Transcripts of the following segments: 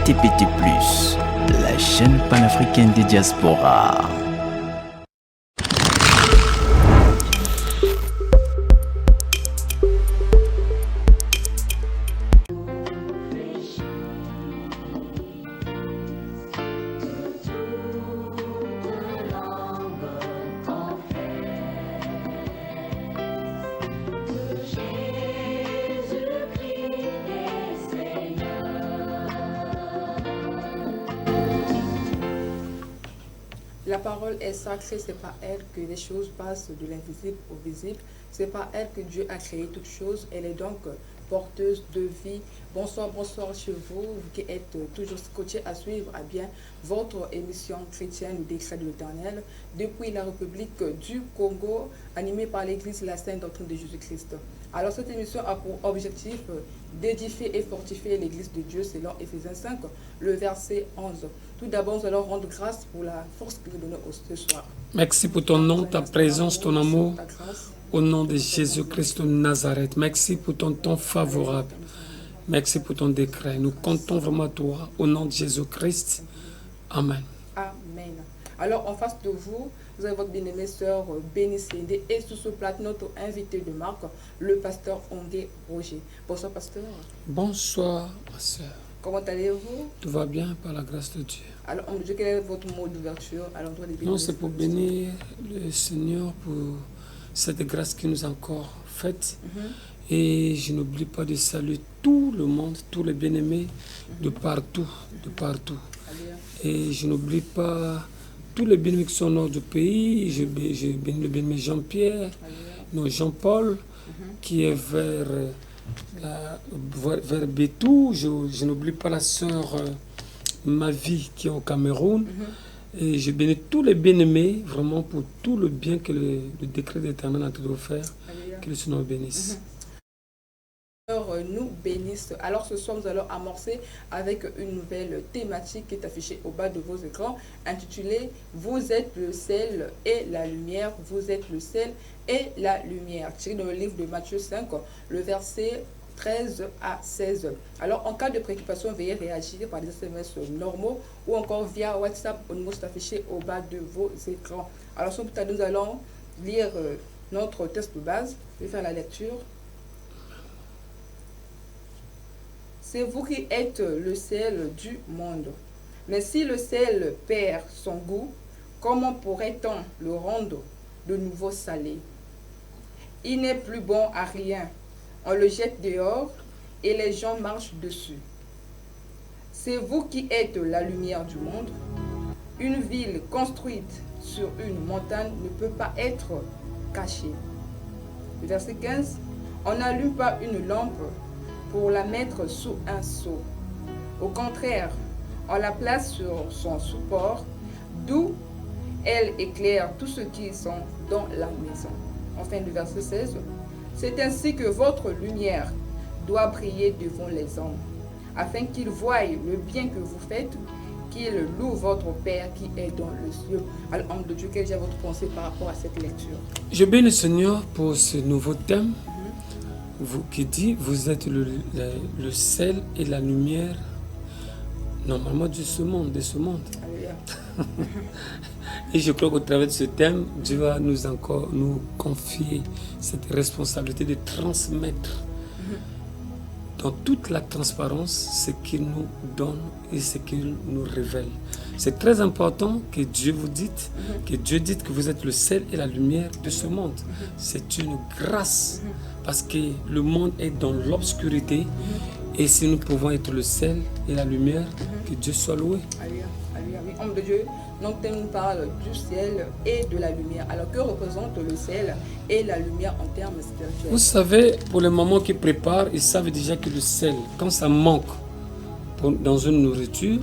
TPT+, la chaîne panafricaine des diasporas. La parole est sacrée, c'est par elle que les choses passent de l'invisible au visible. C'est par elle que Dieu a créé toutes choses. Elle est donc porteuse de vie. Bonsoir, bonsoir chez vous, vous qui êtes toujours scotchés à suivre à bien votre émission chrétienne, le décret de l'Éternel, depuis la République du Congo, animée par l'Église La Sainte Doctrine de Jésus-Christ. Alors cette émission a pour objectif d'édifier et fortifier l'Église de Dieu selon Éphésiens 5, le verset 11. Tout d'abord, nous allons rendre grâce pour la force que nous donnons ce soir. Merci pour ton nom, ta présence, ton amour. Au nom de Jésus-Christ de Nazareth, merci pour ton temps favorable. Merci pour ton décret. Nous comptons vraiment à toi. Au nom de Jésus-Christ. Amen. Amen. Alors, en face de vous, vous avez votre bien-aimée sœur Béni Séndé et sous ce plat, notre invité de marque, le pasteur Ongué Roger. Bonsoir, pasteur. Bonsoir, ma sœur. Comment allez-vous? Tout va bien par la grâce de Dieu. Alors, on me dit quel est votre mot d'ouverture à l'endroit des bénis? Non, c'est pour bénir le Seigneur pour cette grâce qu'il nous a encore faite. Et je n'oublie pas de saluer tout le monde, tous les bien-aimés de partout, de partout. Et je n'oublie pas tous les bien-aimés qui sont au nord du pays. Je bénis le bien-aimé Jean-Pierre, non Jean-Paul, qui est vers Bétou. Je n'oublie pas la sœur Mavi qui est au Cameroun. Et je bénis tous les bien-aimés, vraiment pour tout le bien que le décret de l'Éternel a tout offert. Que le Seigneur bénisse. Nous bénisse. Alors ce soir, nous allons amorcer avec une nouvelle thématique qui est affichée au bas de vos écrans, intitulée « Vous êtes le sel et la lumière, vous êtes le sel et la lumière ». Tiré dans le livre de Matthieu 5, le verset 13 à 16. Alors, en cas de préoccupation, veuillez réagir par des SMS normaux ou encore via WhatsApp au numéro affiché au bas de vos écrans. Alors, sans plus tarder, nous allons lire notre texte de base. Je vais faire la lecture. C'est vous qui êtes le sel du monde. Mais si le sel perd son goût, comment pourrait-on le rendre de nouveau salé? Il n'est plus bon à rien. On le jette dehors et les gens marchent dessus. C'est vous qui êtes la lumière du monde. Une ville construite sur une montagne ne peut pas être cachée. Le verset 15. On n'allume pas une lampe pour la mettre sous un seau. Au contraire, on la place sur son support, d'où elle éclaire tous ceux qui sont dans la maison. Enfin, le verset 16. C'est ainsi que votre lumière doit briller devant les hommes, afin qu'ils voient le bien que vous faites, qu'ils louent votre Père qui est dans le ciel. Alors, homme de Dieu, quelle est votre pensée par rapport à cette lecture? Je bénis le Seigneur pour ce nouveau thème. Vous qui dit, vous êtes le sel et la lumière, normalement de ce monde. Et je crois qu'au travers de ce thème, Dieu va nous confier cette responsabilité de transmettre dans toute la transparence ce qu'il nous donne et ce qu'il nous révèle. C'est très important que Dieu vous dise, que Dieu dise que vous êtes le sel et la lumière de ce monde. C'est une grâce parce que le monde est dans l'obscurité et si nous pouvons être le sel et la lumière, que Dieu soit loué. Oui, homme de Dieu, notre thème parle du ciel et de la lumière. Alors que représente le ciel et la lumière en termes spirituels? Vous savez, pour les mamans qui préparent, ils savent déjà que le sel, quand ça manque dans une nourriture,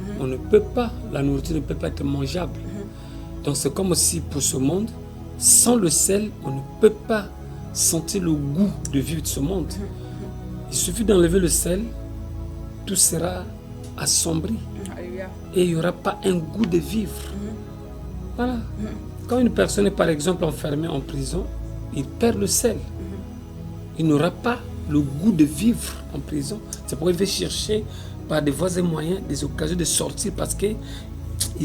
la nourriture ne peut pas être mangeable. Donc c'est comme aussi pour ce monde, sans le sel, on ne peut pas sentir le goût de vivre de ce monde. Il suffit d'enlever le sel, tout sera assombri. Et il n'y aura pas un goût de vivre. Voilà. Quand une personne est par exemple enfermée en prison, il perd le sel. Il n'aura pas le goût de vivre en prison. C'est pourquoi il va chercher par des voies et moyens des occasions de sortir parce qu'il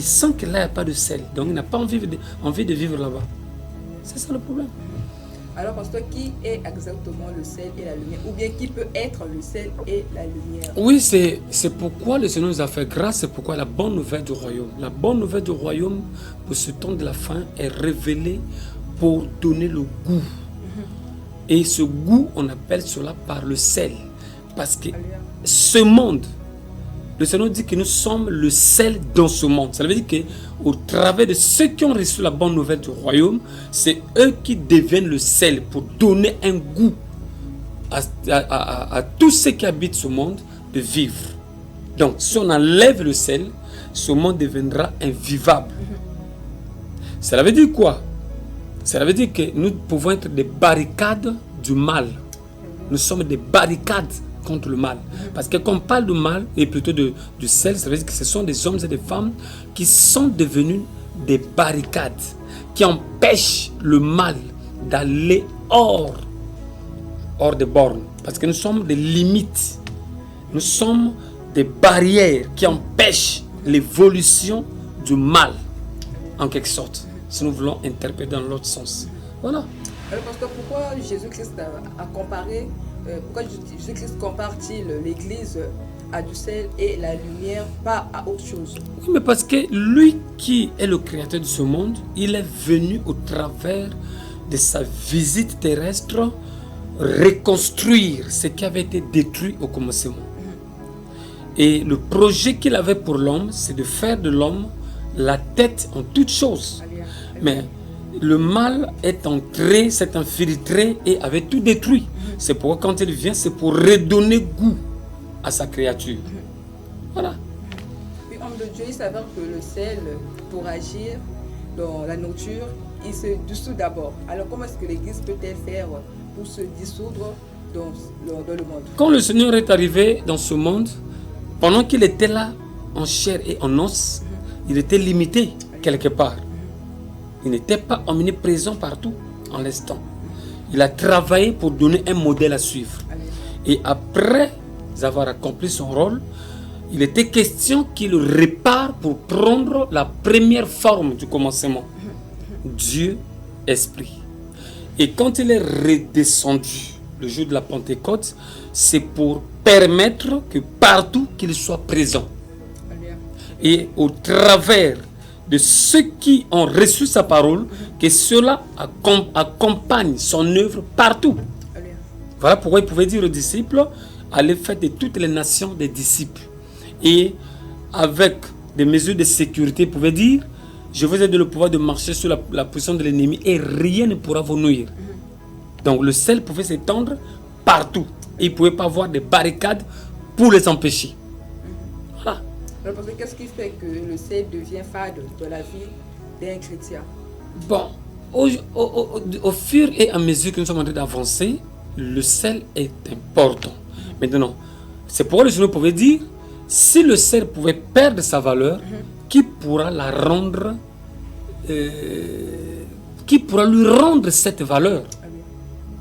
sent que là, il n'y a pas de sel. Donc, il n'a pas envie de vivre là-bas. C'est ça le problème. Alors, pasteur, qui est exactement le sel et la lumière? Ou bien qui peut être le sel et la lumière? Oui, c'est pourquoi le Seigneur nous a fait grâce, c'est pourquoi la bonne nouvelle du royaume. La bonne nouvelle du royaume, pour ce temps de la fin, est révélée pour donner le goût. Et ce goût, on appelle cela par le sel. Parce que ce monde, le Seigneur dit que nous sommes le sel dans ce monde. Ça veut dire qu'au travers de ceux qui ont reçu la bonne nouvelle du royaume, c'est eux qui deviennent le sel pour donner un goût à tous ceux qui habitent ce monde de vivre. Donc, si on enlève le sel, ce monde deviendra invivable. Ça veut dire quoi? Ça veut dire que nous pouvons être des barricades du mal. Nous sommes des barricades contre le mal. Parce que quand on parle du mal, et plutôt du sel, ça veut dire que ce sont des hommes et des femmes qui sont devenus des barricades, qui empêchent le mal d'aller hors des bornes. Parce que nous sommes des limites. Nous sommes des barrières qui empêchent l'évolution du mal, en quelque sorte. Si nous voulons interpréter dans l'autre sens. Voilà. Alors, pasteur, pourquoi Jésus-Christ a comparé, pourquoi Jésus-Christ compare-t-il l'Église à du sel et la lumière, pas à autre chose? Oui, mais parce que lui qui est le créateur de ce monde, il est venu au travers de sa visite terrestre reconstruire ce qui avait été détruit au commencement. Et le projet qu'il avait pour l'homme, c'est de faire de l'homme la tête en toutes choses. Mais le mal est entré, s'est infiltré et avait tout détruit. C'est pourquoi quand il vient, c'est pour redonner goût à sa créature. Voilà. Puis, homme de Dieu, il s'avère que le sel, pour agir dans la nourriture, il se dissout d'abord. Alors, comment est-ce que l'Église peut-elle faire pour se dissoudre dans le monde? Quand le Seigneur est arrivé dans ce monde, pendant qu'il était là, en chair et en os, il était limité quelque part. Il n'était pas omniprésent partout en l'instant. Il a travaillé pour donner un modèle à suivre. Et après avoir accompli son rôle, il était question qu'il répare pour prendre la première forme du commencement. Dieu, Esprit. Et quand il est redescendu le jour de la Pentecôte, c'est pour permettre que partout qu'il soit présent. Et au travers de ceux qui ont reçu sa parole, que cela accompagne son œuvre partout. Voilà pourquoi il pouvait dire aux disciples, allez faire de toutes les nations des disciples. Et avec des mesures de sécurité, il pouvait dire, je vous ai donné le pouvoir de marcher sur la position de l'ennemi et rien ne pourra vous nuire. Donc le sel pouvait s'étendre partout. Et il ne pouvait pas avoir des barricades pour les empêcher. Voilà. Alors, parce que qu'est-ce qui fait que le sel devient fade dans la vie d'un chrétien? Bon, au fur et à mesure que nous sommes en train d'avancer, le sel est important. Maintenant, c'est pourquoi le Seigneur pouvait dire, si le sel pouvait perdre sa valeur, qui pourra la rendre, qui pourra lui rendre cette valeur?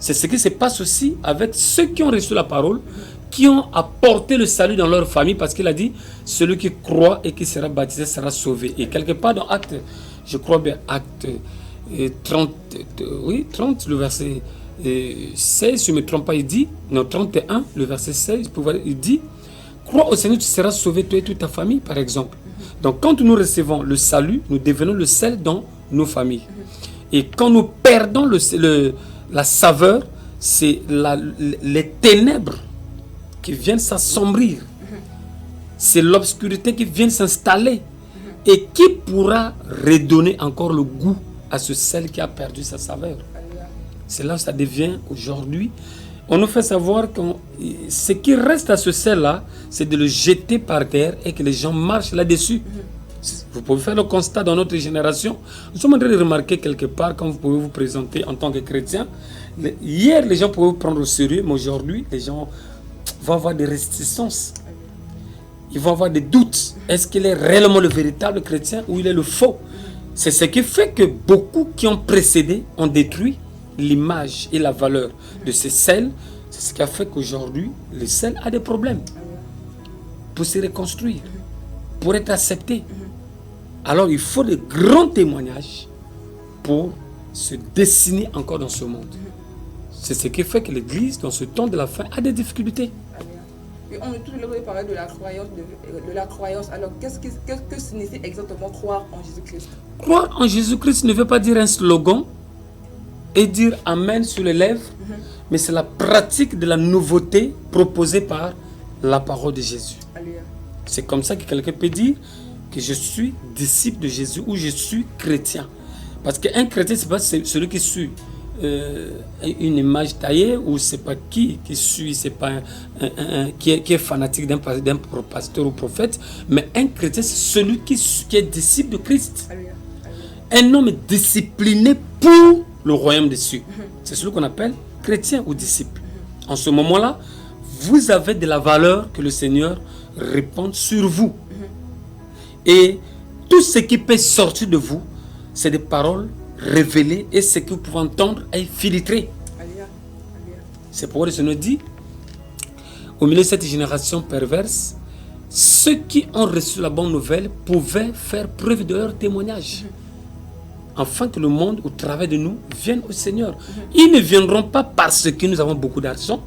C'est ce qui se passe aussi avec ceux qui ont reçu la parole, qui ont apporté le salut dans leur famille, parce qu'il a dit, celui qui croit et qui sera baptisé sera sauvé. Et quelque part dans Acte, je crois bien, Acte 30, le verset 16, si je ne me trompe pas, il dit, non, 31, le verset 16, il dit, crois au Seigneur, tu seras sauvé, toi et toute ta famille, par exemple. Donc quand nous recevons le salut, nous devenons le sel dans nos familles. Et quand nous perdons la saveur, c'est les ténèbres qui viennent s'assombrir. C'est l'obscurité qui vient s'installer. Et qui pourra redonner encore le goût à ce sel qui a perdu sa saveur? C'est là où ça devient aujourd'hui. On nous fait savoir que ce qui reste à ce sel-là, c'est de le jeter par terre et que les gens marchent là-dessus. Vous pouvez faire le constat dans notre génération. Nous sommes en train de remarquer quelque part, quand vous pouvez vous présenter en tant que chrétien, hier les gens pouvaient vous prendre au sérieux, mais aujourd'hui les gens vont avoir des réticences. Ils vont avoir des doutes. Est-ce qu'il est réellement le véritable chrétien ou il est le faux? C'est ce qui fait que beaucoup qui ont précédé ont détruit l'image et la valeur de ces sels. C'est ce qui a fait qu'aujourd'hui, le sel a des problèmes. pour se reconstruire, pour être accepté. Alors il faut de grands témoignages pour se dessiner encore dans ce monde. C'est ce qui fait que l'Église, dans ce temps de la fin, a des difficultés. Et on est tout le temps parlé de la croyance. De la croyance. Alors, qu'est-ce que signifie exactement croire en Jésus-Christ? Croire en Jésus-Christ ne veut pas dire un slogan et dire Amen sur les lèvres, mais c'est la pratique de la nouveauté proposée par la parole de Jésus. Alléluia. C'est comme ça que quelqu'un peut dire que je suis disciple de Jésus ou je suis chrétien. Parce qu'un chrétien, ce n'est pas celui qui suit une image taillée ou c'est pas qui suit, c'est pas qui est fanatique d'un pasteur ou prophète, mais un chrétien, c'est celui qui est disciple de Christ. Alléluia. Un homme discipliné pour le royaume des cieux. C'est celui qu'on appelle chrétien ou disciple. En ce moment-là, vous avez de la valeur que le Seigneur répand sur vous. Et tout ce qui peut sortir de vous, c'est des paroles révélées et ce que vous pouvez entendre est filtré. Alléluia. C'est pourquoi le Seigneur dit, au milieu de cette génération perverse, ceux qui ont reçu la bonne nouvelle pouvaient faire preuve de leur témoignage. Afin que le monde, au travers de nous, vienne au Seigneur. Ils ne viendront pas parce que nous avons beaucoup d'argent.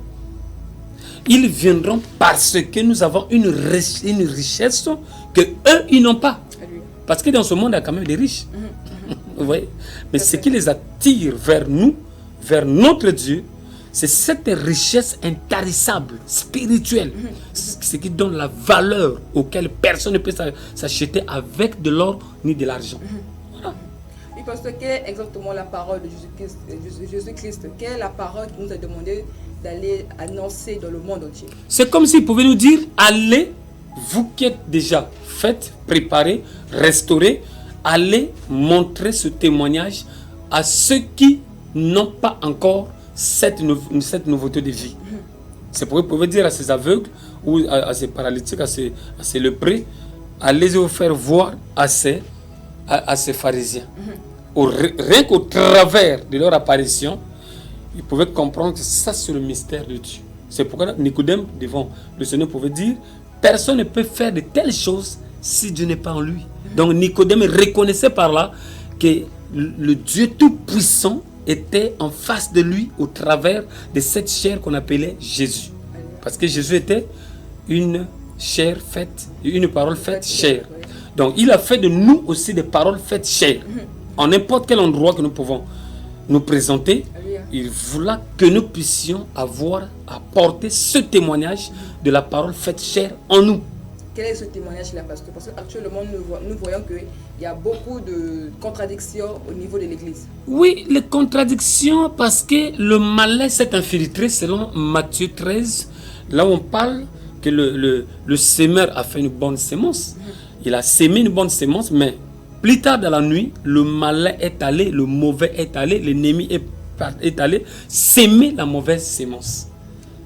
Ils viendront parce que nous avons une richesse que eux, ils n'ont pas. Alléluia. Parce que dans ce monde, il y a quand même des riches. Vous voyez? Mais ce qui les attire vers nous, vers notre Dieu, c'est cette richesse intarissable, spirituelle. Ce qui donne la valeur auquel personne ne peut s'acheter avec de l'or ni de l'argent. Voilà. Oui, parce que quelle est exactement la parole de Jésus-Christ? Quelle est la parole qui nous a demandé d'aller annoncer dans le monde entier? C'est comme s'il pouvait nous dire, allez, vous qui êtes déjà faites, préparés, restaurés, allez montrer ce témoignage à ceux qui n'ont pas encore cette nouveauté de vie. C'est pourquoi vous pouvez dire à ces aveugles ou à ces paralytiques, à ces lépreux, allez vous faire voir à ces pharisiens. Rien qu'au travers de leur apparition, ils pouvaient comprendre que ça, c'est le mystère de Dieu. C'est pourquoi Nicodème, devant le Seigneur, pouvait dire, personne ne peut faire de telles choses si Dieu n'est pas en lui. Donc Nicodème reconnaissait par là que le Dieu Tout-Puissant était en face de lui au travers de cette chair qu'on appelait Jésus. Parce que Jésus était une chair faite, une parole faite chair. Donc il a fait de nous aussi des paroles faites chair. En n'importe quel endroit que nous pouvons nous présenter, il voulait que nous puissions avoir à porter ce témoignage de la parole faite chair en nous. Quel est ce témoignage-là, pasteur? Parce qu'actuellement, nous voyons qu'il y a beaucoup de contradictions au niveau de l'Église. Oui, les contradictions, parce que le malin s'est infiltré selon Matthieu 13, là où on parle que le semeur a fait une bonne sémence. Il a sémé une bonne sémence, mais plus tard dans la nuit, le malin est allé, le mauvais est allé, l'ennemi est allé s'aimer la mauvaise sémence,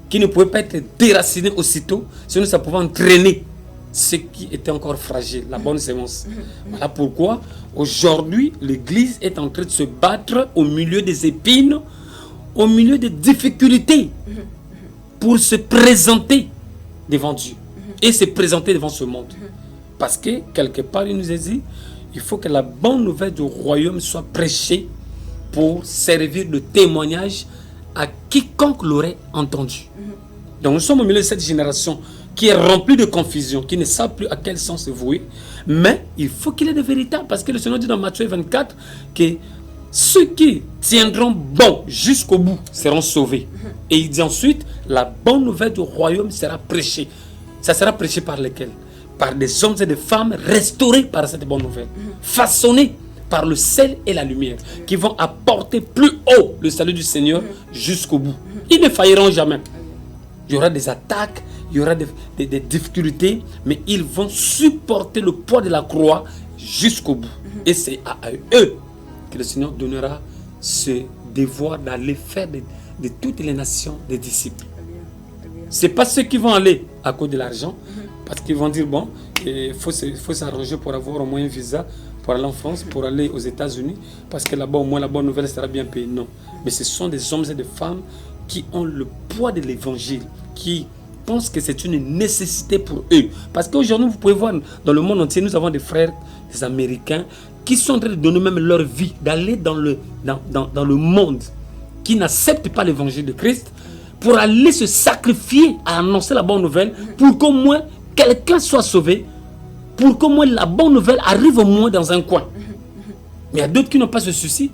qui ne pouvait pas être déracinée aussitôt, sinon ça pouvait entraîner ce qui était encore fragile, la bonne sémence. Voilà pourquoi aujourd'hui l'Église est en train de se battre au milieu des épines, au milieu des difficultés, pour se présenter devant Dieu et se présenter devant ce monde. Parce que quelque part il nous a dit, il faut que la bonne nouvelle du royaume soit prêchée pour servir de témoignage à quiconque l'aurait entendu. Donc nous sommes au milieu de cette génération qui est remplie de confusion, qui ne sait plus à quel sens se vouer, mais il faut qu'il y ait de véritables, parce que le Seigneur dit dans Matthieu 24 que ceux qui tiendront bon jusqu'au bout seront sauvés. Et il dit ensuite, la bonne nouvelle du royaume sera prêchée. Ça sera prêché par lesquels? Par des hommes et des femmes restaurés par cette bonne nouvelle, façonnés par le sel et la lumière, qui vont apporter plus haut le salut du Seigneur jusqu'au bout. Ils ne failliront jamais. Il y aura des attaques, il y aura des difficultés, mais ils vont supporter le poids de la croix jusqu'au bout. Et c'est à eux que le Seigneur donnera ce devoir d'aller faire de toutes les nations des disciples. Ce n'est pas ceux qui vont aller à cause de l'argent, parce qu'ils vont dire, bon, il faut s'arranger pour avoir au moins un visa, pour aller en France, pour aller aux États-Unis, parce que là-bas, au moins, la bonne nouvelle sera bien payée. Non. Mais ce sont des hommes et des femmes qui ont le poids de l'évangile, qui pense que c'est une nécessité pour eux. Parce qu'aujourd'hui, vous pouvez voir, dans le monde entier, nous avons des frères, des Américains, qui sont en train de donner même leur vie, d'aller dans le monde, qui n'acceptent pas l'évangile de Christ, pour aller se sacrifier à annoncer la bonne nouvelle, pour qu'au moins quelqu'un soit sauvé, pour qu'au moins la bonne nouvelle arrive au moins dans un coin. Mais il y a d'autres qui n'ont pas ce souci.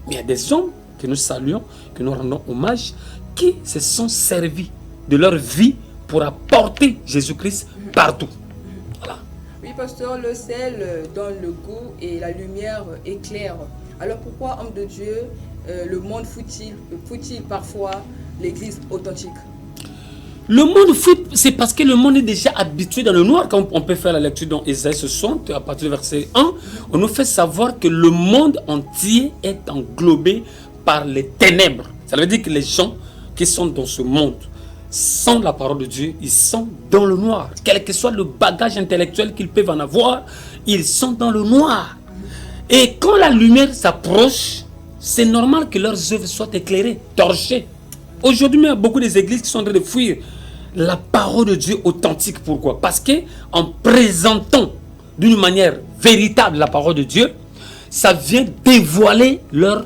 Mais il y a des hommes que nous saluons, que nous rendons hommage, qui se sont servis de leur vie pour apporter Jésus-Christ partout. Voilà. Oui, pasteur, le sel donne le goût et la lumière éclaire. Alors pourquoi, homme de Dieu, le monde fout-il parfois l'église authentique? Le monde fuit, c'est parce que le monde est déjà habitué dans le noir. Quand on peut faire la lecture dans Ésaïe 60, à partir du verset 1, on nous fait savoir que le monde entier est englobé par les ténèbres. Ça veut dire que les gens qui sont dans ce monde, sans la parole de Dieu, ils sont dans le noir. Quel que soit le bagage intellectuel qu'ils peuvent en avoir, ils sont dans le noir. Et quand la lumière s'approche, c'est normal que leurs œuvres soient éclairées, torchées. Aujourd'hui, il y a beaucoup d'églises qui sont en train de fuir la parole de Dieu authentique. Pourquoi? Parce qu'en présentant d'une manière véritable la parole de Dieu, ça vient dévoiler leurs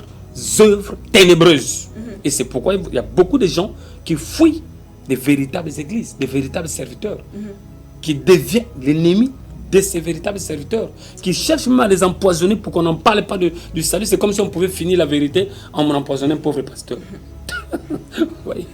œuvres ténébreuses. Et c'est pourquoi il y a beaucoup de gens qui fuient des véritables églises, des véritables serviteurs, qui deviennent l'ennemi de ces véritables serviteurs, qui cherchent même à les empoisonner pour qu'on n'en parle pas du salut. C'est comme si on pouvait finir la vérité en empoisonnant un pauvre pasteur. Oui.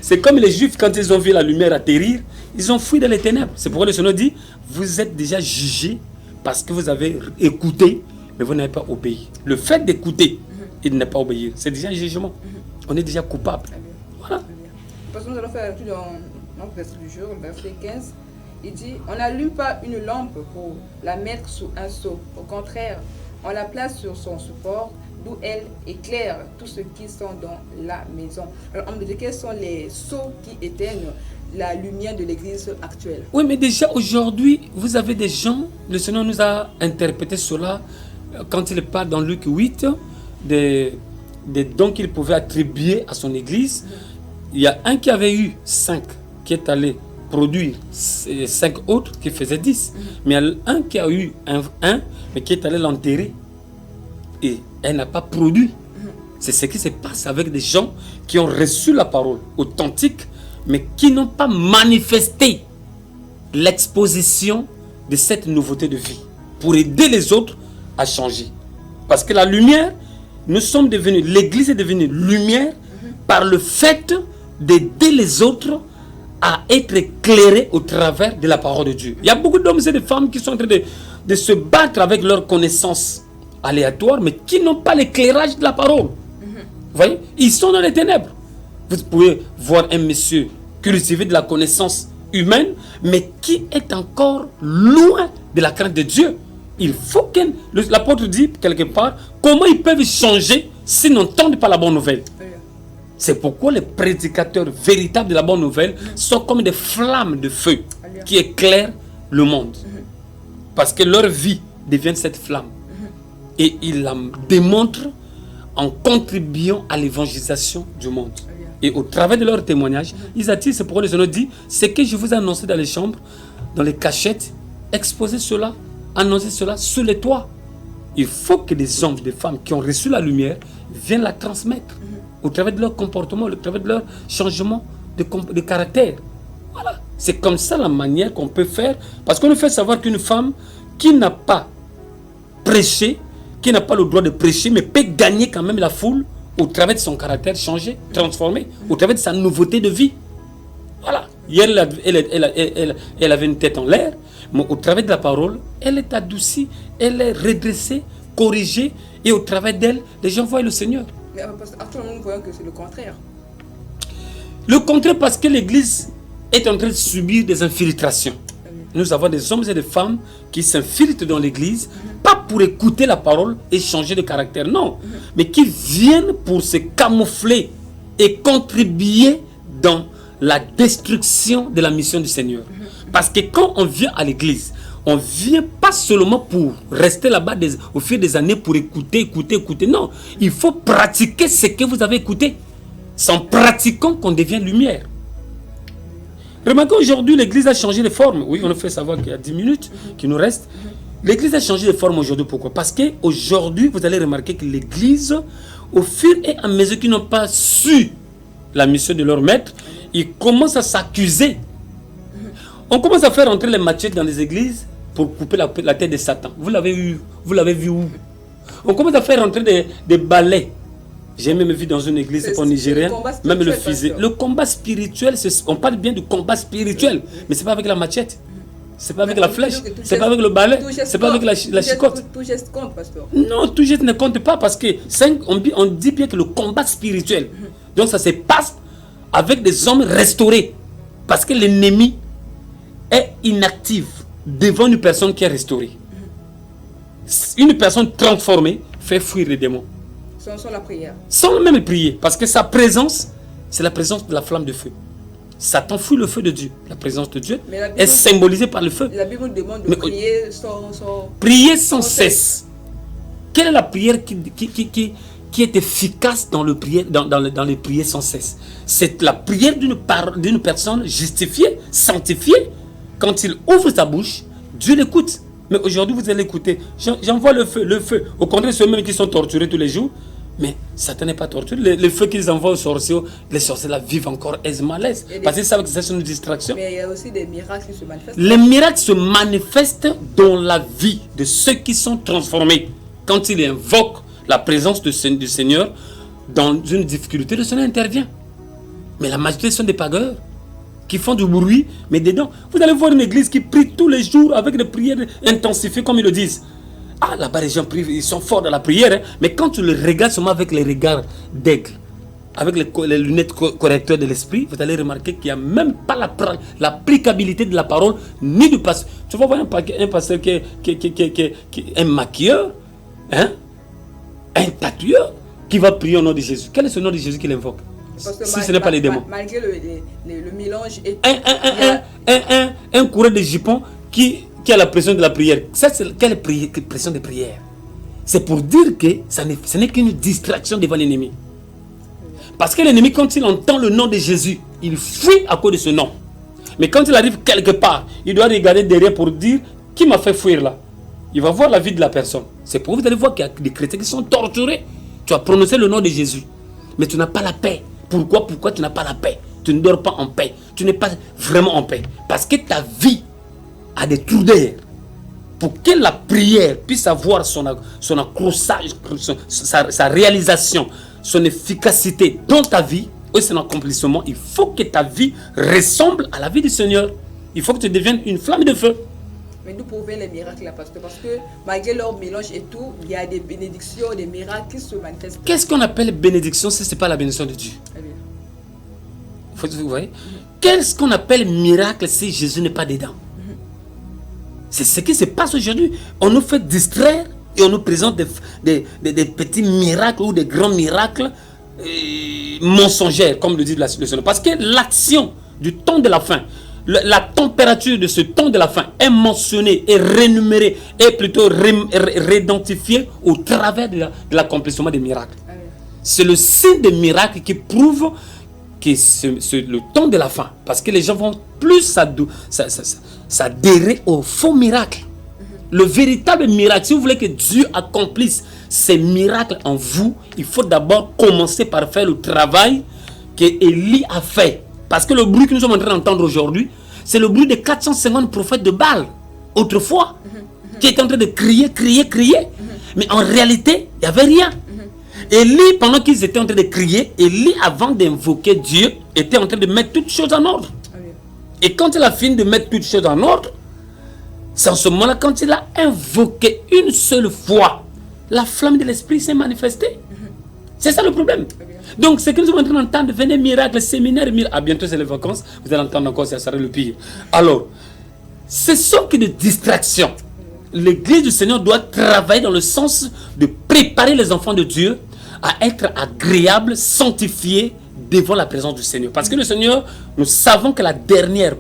C'est comme les Juifs, quand ils ont vu la lumière atterrir, ils ont fui dans les ténèbres. C'est pourquoi le Seigneur dit, vous êtes déjà jugés parce que vous avez écouté, mais vous n'avez pas obéi. Le fait d'écouter et de ne pas obéir, c'est déjà un jugement. On est déjà coupable. Voilà. Parce que nous allons faire la lecture dans notre verset du jour, le verset 15. Il dit, on n'allume pas une lampe pour la mettre sous un seau. Au contraire, on la place sur son support, d'où elle éclaire tous ceux qui sont dans la maison. Alors, on me dit quels sont les seaux qui éteignent la lumière de l'église actuelle? Oui, mais déjà aujourd'hui, vous avez des gens, le Seigneur nous a interprété cela quand il parle dans Luc 8, des dons qu'il pouvait attribuer à son église. Il y a un qui avait eu 5, qui est allé produire 5 autres qui faisaient 10. Mais il y a un qui a eu un mais qui est allé l'enterrer. Et elle n'a pas produit. C'est ce qui se passe avec des gens qui ont reçu la parole authentique, mais qui n'ont pas manifesté l'exposition de cette nouveauté de vie pour aider les autres à changer. Parce que la lumière, nous sommes devenus, l'église est devenue lumière par le fait d'aider les autres à être éclairés au travers de la parole de Dieu. Il y a beaucoup d'hommes et de femmes qui sont en train de se battre avec leurs connaissances aléatoires, mais qui n'ont pas l'éclairage de la parole. Vous voyez, ils sont dans les ténèbres. Vous pouvez voir un monsieur cultiver de la connaissance humaine, mais qui est encore loin de la crainte de Dieu. Il faut que l'apôtre dit quelque part comment ils peuvent changer s'ils n'entendent pas la bonne nouvelle. C'est pourquoi les prédicateurs véritables de la bonne nouvelle sont comme des flammes de feu qui éclairent le monde. Parce que leur vie devient cette flamme. Et ils la démontrent en contribuant à l'évangélisation du monde. Et au travers de leur témoignage, ils attirent. C'est pourquoi le Seigneur dit, ce que je vous ai annoncé dans les chambres, dans les cachettes, exposez cela, annoncez cela sous les toits. Il faut que des hommes, des femmes qui ont reçu la lumière viennent la transmettre au travers de leur comportement, au travers de leur changement de caractère. Voilà. C'est comme ça la manière qu'on peut faire. Parce qu'on nous fait savoir qu'une femme qui n'a pas prêché, qui n'a pas le droit de prêcher, mais peut gagner quand même la foule au travers de son caractère changé, transformé, au travers de sa nouveauté de vie. Voilà. Hier, elle avait une tête en l'air, mais au travers de la parole, elle est adoucie, elle est redressée, corrigée, et au travers d'elle, les gens voient le Seigneur. Mais actuellement, nous voyons que c'est le contraire. Le contraire, parce que l'Église est en train de subir des infiltrations. Nous avons des hommes et des femmes qui s'infiltrent dans l'Église, pas pour écouter la parole et changer de caractère, non, mais qui viennent pour se camoufler et contribuer dans la destruction de la mission du Seigneur. Parce que quand on vient à l'Église, on ne vient pas seulement pour rester là-bas au fil des années pour écouter. Non, il faut pratiquer ce que vous avez écouté. C'est en pratiquant qu'on devient lumière. Remarquez, aujourd'hui, l'église a changé de forme. Oui, on a fait savoir qu'il y a 10 minutes qui nous restent. L'église a changé de forme aujourd'hui. Pourquoi? Parce qu'aujourd'hui, vous allez remarquer que l'église, au fur et à mesure qu'ils n'ont pas su la mission de leur maître, ils commencent à s'accuser. On commence à faire entrer les machettes dans les églises pour couper la tête de Satan. Vous l'avez vu où? On commence à faire rentrer des balais. J'ai même vu dans une église pour Nigérienne, même le physique. Le combat spirituel, on parle bien du combat spirituel, mais ce n'est pas avec la machette, c'est pas avec la flèche, c'est pas avec le balai, c'est pas avec la chicotte. Tout geste compte, pasteur. Non, tout geste ne compte pas parce que on dit bien que le combat spirituel, donc ça se passe avec des hommes restaurés, parce que l'ennemi est inactif devant une personne qui est restaurée. Une personne transformée fait fuir les démons. Sans la prière. Sans même prier. Parce que sa présence, c'est la présence de la flamme de feu. Satan fuit le feu de Dieu. La présence de Dieu est symbolisée par le feu. La Bible nous demande de prier sans... Prier sans cesse. Quelle est la prière qui est efficace dans les prières sans cesse? C'est la prière d'une personne justifiée, sanctifiée. Quand il ouvre sa bouche, Dieu l'écoute. Mais aujourd'hui, vous allez écouter. J'envoie le feu. Au contraire, ceux-mêmes qui sont torturés tous les jours. Mais Satan n'est pas torturé. Le feu qu'ils envoient aux sorciers, les sorciers là vivent encore aisément à l'aise. Parce qu'ils savent que c'est une distraction. Mais il y a aussi des miracles qui se manifestent. Les miracles se manifestent dans la vie de ceux qui sont transformés. Quand ils invoquent la présence du Seigneur dans une difficulté, le Seigneur intervient. Mais la majorité sont des pageurs qui font du bruit, mais dedans, vous allez voir une église qui prie tous les jours avec des prières intensifiées, comme ils le disent. Ah, là-bas, les gens prient, ils sont forts dans la prière, hein, mais quand tu le regardes seulement avec les regards d'aigle, avec les lunettes correcteurs de l'esprit, vous allez remarquer qu'il n'y a même pas l'applicabilité de la parole, ni du pasteur. Tu vas voir un pasteur qui est un maquilleur, hein, un tatoueur, qui va prier au nom de Jésus. Quel est ce nom de Jésus qu'il invoque? Si ce n'est pas les démons. Malgré le mélange et un coureur de jupons qui a la pression de la prière. Ça, c'est quelle pression de prière? C'est pour dire que ce n'est qu'une distraction devant l'ennemi. Parce que l'ennemi, quand il entend le nom de Jésus, il fuit à cause de ce nom. Mais quand il arrive quelque part, il doit regarder derrière pour dire qui m'a fait fuir là. Il va voir la vie de la personne. C'est pour vous allez voir qu'il y a des chrétiens qui sont torturés. Tu as prononcé le nom de Jésus, mais tu n'as pas la paix. Pourquoi tu n'as pas la paix? Tu ne dors pas en paix. Tu n'es pas vraiment en paix. Parce que ta vie a des trous d'air. Pour que la prière puisse avoir son accrochage, sa réalisation, son efficacité dans ta vie, et son accomplissement, il faut que ta vie ressemble à la vie du Seigneur. Il faut que tu deviennes une flamme de feu. Mais nous prouvons les miracles là, pasteur, parce que malgré leur mélange et tout, il y a des bénédictions, des miracles qui se manifestent. Qu'est-ce qu'on appelle bénédiction si ce n'est pas la bénédiction de Dieu? Vous voyez? Qu'est-ce qu'on appelle miracle si Jésus n'est pas dedans? C'est ce qui se passe aujourd'hui. On nous fait distraire et on nous présente des petits miracles ou des grands miracles mensongers, comme le dit le Seigneur. Parce que l'action du temps de la fin, la température de ce temps de la fin est mentionnée et rémunérée et plutôt réidentifiée au travers de l'accomplissement des miracles. C'est le signe des miracles qui prouve que c'est le temps de la fin. Parce que les gens vont plus s'adhérer au faux miracle. Le véritable miracle, si vous voulez que Dieu accomplisse ces miracles en vous, il faut d'abord commencer par faire le travail que Élie a fait. Parce que le bruit que nous sommes en train d'entendre aujourd'hui, c'est le bruit des 450 prophètes de Baal, autrefois, qui étaient en train de crier. Mais en réalité, il n'y avait rien. Élie, pendant qu'ils étaient en train de crier, Élie, avant d'invoquer Dieu, était en train de mettre toutes choses en ordre. Et quand il a fini de mettre toutes choses en ordre, c'est en ce moment-là, quand il a invoqué une seule fois, la flamme de l'esprit s'est manifestée. C'est ça le problème. Donc, ce que nous sommes en train d'entendre, venez miracles, séminaires, miracles. À bientôt, c'est les vacances. Vous allez entendre encore, ça sera le pire. Alors, ce sont que des distractions. L'Église du Seigneur doit travailler dans le sens de préparer les enfants de Dieu à être agréables, sanctifiés devant la présence du Seigneur. Parce que le Seigneur, nous savons que la dernière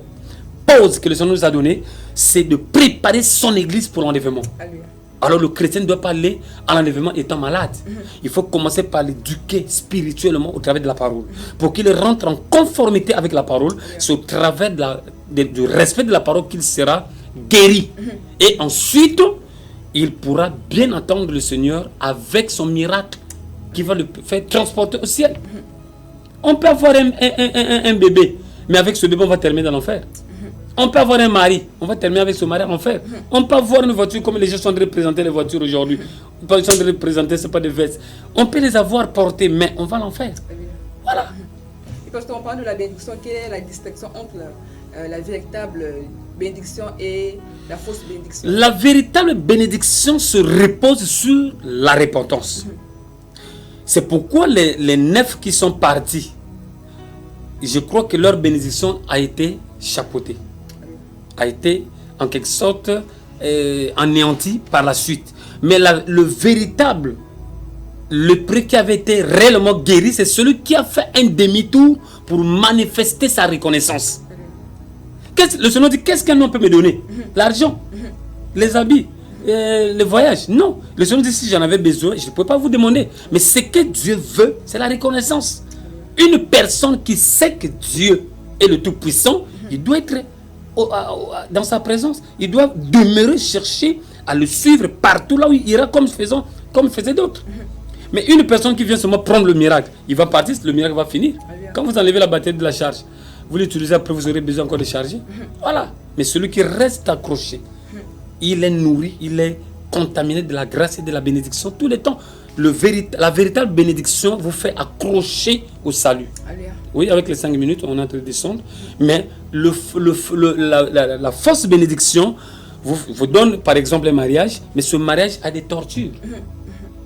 pause que le Seigneur nous a donnée, c'est de préparer son Église pour l'enlèvement. Alors le chrétien ne doit pas aller à l'enlèvement étant malade. Il faut commencer par l'éduquer spirituellement au travers de la parole. Pour qu'il rentre en conformité avec la parole, c'est au travers du respect de la parole qu'il sera guéri. Et ensuite, il pourra bien entendre le Seigneur avec son miracle qui va le faire transporter au ciel. On peut avoir un bébé, mais avec ce bébé, on va terminer dans l'enfer. On peut avoir un mari, on va terminer avec ce mari en enfer. On peut avoir une voiture comme les gens sont en train de présenter les voitures aujourd'hui. Ils sont en train de présenter, ce n'est pas des vestes. On peut les avoir portées, mais on va à l'enfer. Voilà. Et parce qu'on parle de la bénédiction, quelle est la distinction entre la véritable bénédiction et la fausse bénédiction? La véritable bénédiction se repose sur la repentance. C'est pourquoi les 9 qui sont partis, je crois que leur bénédiction a été chapeautée, a été en quelque sorte anéantie par la suite. Mais le véritable, le prêt qui avait été réellement guéri, c'est celui qui a fait un demi-tour pour manifester sa reconnaissance. Le Seigneur dit, qu'est-ce qu'un homme peut me donner? L'argent, les habits, les voyages. Non. Le Seigneur dit, si j'en avais besoin, je ne peux pas vous demander. Mais ce que Dieu veut, c'est la reconnaissance. Une personne qui sait que Dieu est le Tout-Puissant, il doit être dans sa présence. Il doit demeurer, chercher à le suivre partout là où il ira, comme faisaient d'autres. Mais une personne qui vient seulement prendre le miracle, il va partir, le miracle va finir. Quand vous enlevez la batterie de la charge, vous l'utilisez, après vous aurez besoin encore de charger. Voilà. Mais celui qui reste accroché, il est nourri, il est contaminé de la grâce et de la bénédiction tout le temps. La véritable bénédiction vous fait accrocher au salut. Oui, avec les 5 minutes, on est en train de descendre. Mais la fausse bénédiction vous donne, par exemple, un mariage, mais ce mariage a des tortures.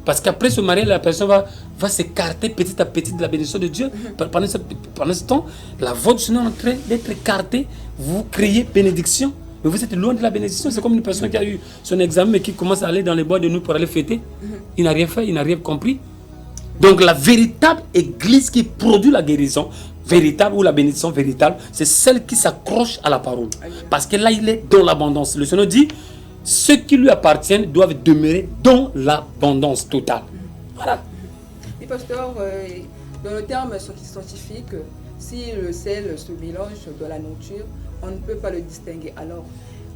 Parce qu'après ce mariage, la personne va s'écarter petit à petit de la bénédiction de Dieu. Pendant ce temps, la voix du Seigneur est en train d'être écartée. Vous criez bénédiction, mais vous êtes loin de la bénédiction. C'est comme une personne qui a eu son examen mais qui commence à aller dans les bois de nuit pour aller fêter. Il n'a rien fait, il n'a rien compris. Donc la véritable église qui produit la guérison véritable ou la bénédiction véritable, c'est celle qui s'accroche à la parole. Parce que là, il est dans l'abondance. Le Seigneur dit, ceux qui lui appartiennent doivent demeurer dans l'abondance totale. Voilà. Et pasteur, dans le terme scientifique, si le sel se mélange dans la nourriture, on ne peut pas le distinguer. Alors,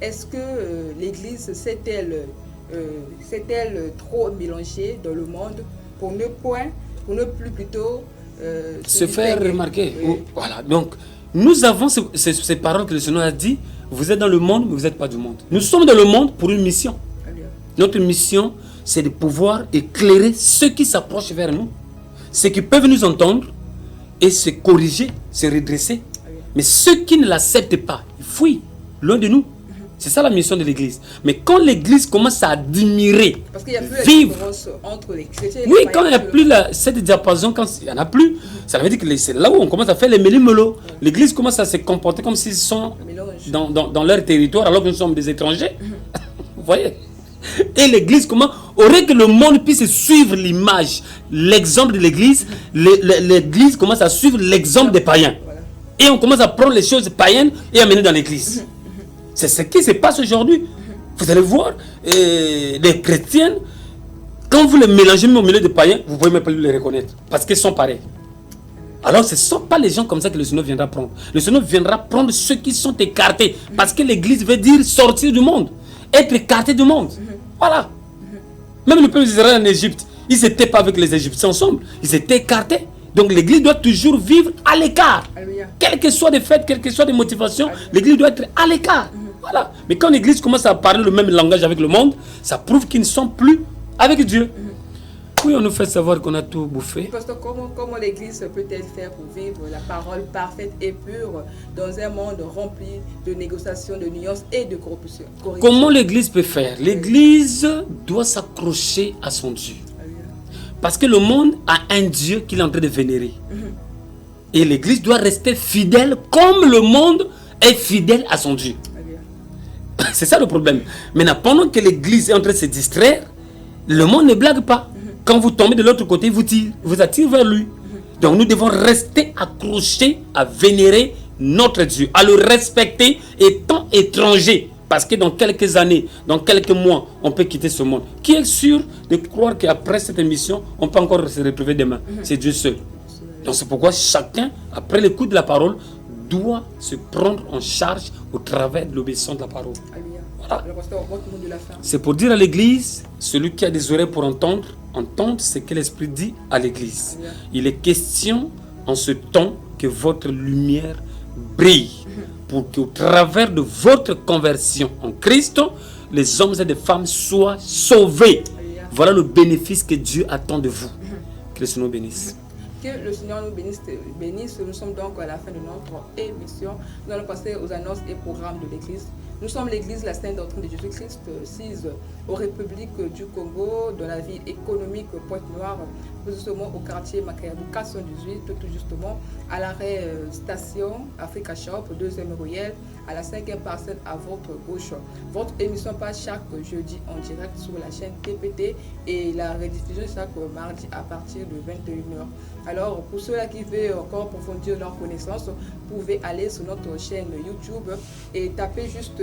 est-ce que l'Église s'est-elle trop mélangée dans le monde pour ne plus plutôt se faire remarquer? Oui. Voilà. Donc, nous avons ces paroles que le Seigneur a dit. Vous êtes dans le monde, mais vous n'êtes pas du monde. Nous sommes dans le monde pour une mission. Notre mission, c'est de pouvoir éclairer ceux qui s'approchent vers nous, ceux qui peuvent nous entendre et se corriger, se redresser. Mais ceux qui ne l'acceptent pas, ils fuient loin de nous. C'est ça la mission de l'Église. Mais quand l'Église commence à admirer, parce qu'il y a plus vivre, la différence entre les chrétiens et oui, quand il n'y a plus cette diapason, quand il n'y en a plus, ça veut dire que c'est là où on commence à faire les méli-mélo. L'Église commence à se comporter comme s'ils sont dans leur territoire alors que nous sommes des étrangers. Vous voyez? Et l'Église, comment aurait que le monde puisse suivre l'image, l'exemple de l'Église, l'Église commence à suivre l'exemple des païens. Et on commence à prendre les choses païennes et à mener dans l'Église. C'est ce qui se passe aujourd'hui. Vous allez voir, les chrétiens, quand vous les mélangez au milieu des païens, vous ne pouvez même pas les reconnaître. Parce qu'ils sont pareils. Alors ce ne sont pas les gens comme ça que le Seigneur viendra prendre. Le Seigneur viendra prendre ceux qui sont écartés. Parce que l'Église veut dire sortir du monde. Être écarté du monde. Voilà. Même le peuple d'Israël en Égypte, ils n'étaient pas avec les Égyptiens ensemble. Ils étaient écartés. Donc l'Église doit toujours vivre à l'écart. Quelles que soient les fêtes, quelles que soient les motivations, l'Église doit être à l'écart. Voilà. Mais quand l'Église commence à parler le même langage avec le monde, ça prouve qu'ils ne sont plus avec Dieu. Oui, on nous fait savoir qu'on a tout bouffé. Pasteur, comment l'Église peut-elle faire pour vivre la parole parfaite et pure dans un monde rempli de négociations, de nuances et de corruption? Comment l'Église peut faire? L'Église doit s'accrocher à son Dieu. Parce que le monde a un Dieu qu'il est en train de vénérer. Et l'Église doit rester fidèle comme le monde est fidèle à son Dieu. C'est ça le problème. Maintenant, pendant que l'Église est en train de se distraire, le monde ne blague pas. Quand vous tombez de l'autre côté, il vous attire vers lui. Donc nous devons rester accrochés à vénérer notre Dieu, à le respecter étant étranger Parce que dans quelques années, dans quelques mois, on peut quitter ce monde. Qui est sûr de croire qu'après cette émission, on peut encore se retrouver demain? C'est Dieu seul. Donc c'est pourquoi chacun, après l'écoute de la parole, doit se prendre en charge au travers de l'obéissance de la parole. Voilà. C'est pour dire à l'église, celui qui a des oreilles pour entendre ce que l'Esprit dit à l'église. Il est question en ce temps que votre lumière brille pour qu'au travers de votre conversion en Christ, les hommes et les femmes soient sauvés. Voilà le bénéfice que Dieu attend de vous. Que le Seigneur nous bénisse. Que le Seigneur nous bénisse. Nous sommes donc à la fin de notre émission. Nous allons passer aux annonces et programmes de l'Église. Nous sommes l'Église, la Sainte Doctrine de Jésus-Christ, sise aux Républiques du Congo, dans la ville économique Pointe-Noire, justement au quartier Makayabou 418, tout justement à l'arrêt station Africa Shop, 2e ruelle, à la 5e parcelle à votre gauche. Votre émission passe chaque jeudi en direct sur la chaîne TPT et la rediffusion chaque mardi à partir de 21h. Alors, pour ceux-là qui veulent encore approfondir leur connaissance, vous pouvez aller sur notre chaîne YouTube et taper juste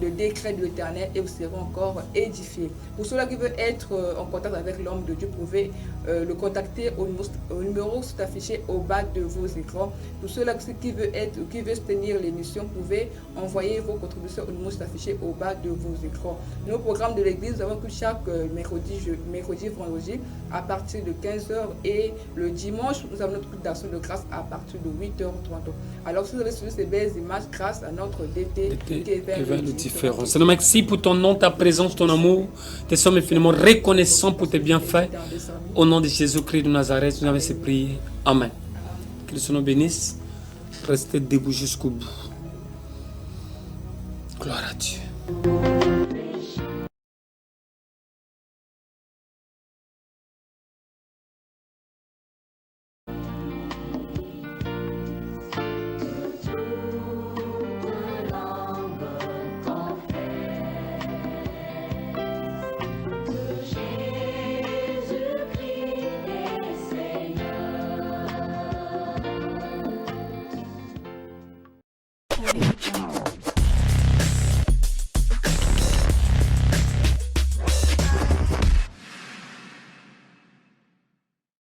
le décret de l'Éternel et vous serez encore édifiés. Pour ceux-là qui veulent être en contact avec l'homme de Dieu, vous pouvez le contacter au numéro qui est affiché au bas de vos écrans. Pour ceux-là qui veulent soutenir l'émission, vous pouvez envoyer vos contributions au numéro qui est affiché au bas de vos écrans. Nos programmes de l'église, nous avons que chaque mercredi, vendredi à partir de 15h et le dimanche, nous avons notre culte d'action de grâce à partir de 8h30. Alors, si vous avez suivi ces belles images grâce à notre DT qui est vers le différent. Seigneur, merci pour ton nom, ta présence, ton amour. Te sommes infiniment reconnaissants pour tes bienfaits. Au nom de Jésus-Christ de Nazareth, nous avons ces prières. Amen. Que le Seigneur bénisse. Restez debout jusqu'au bout. Gloire à Dieu.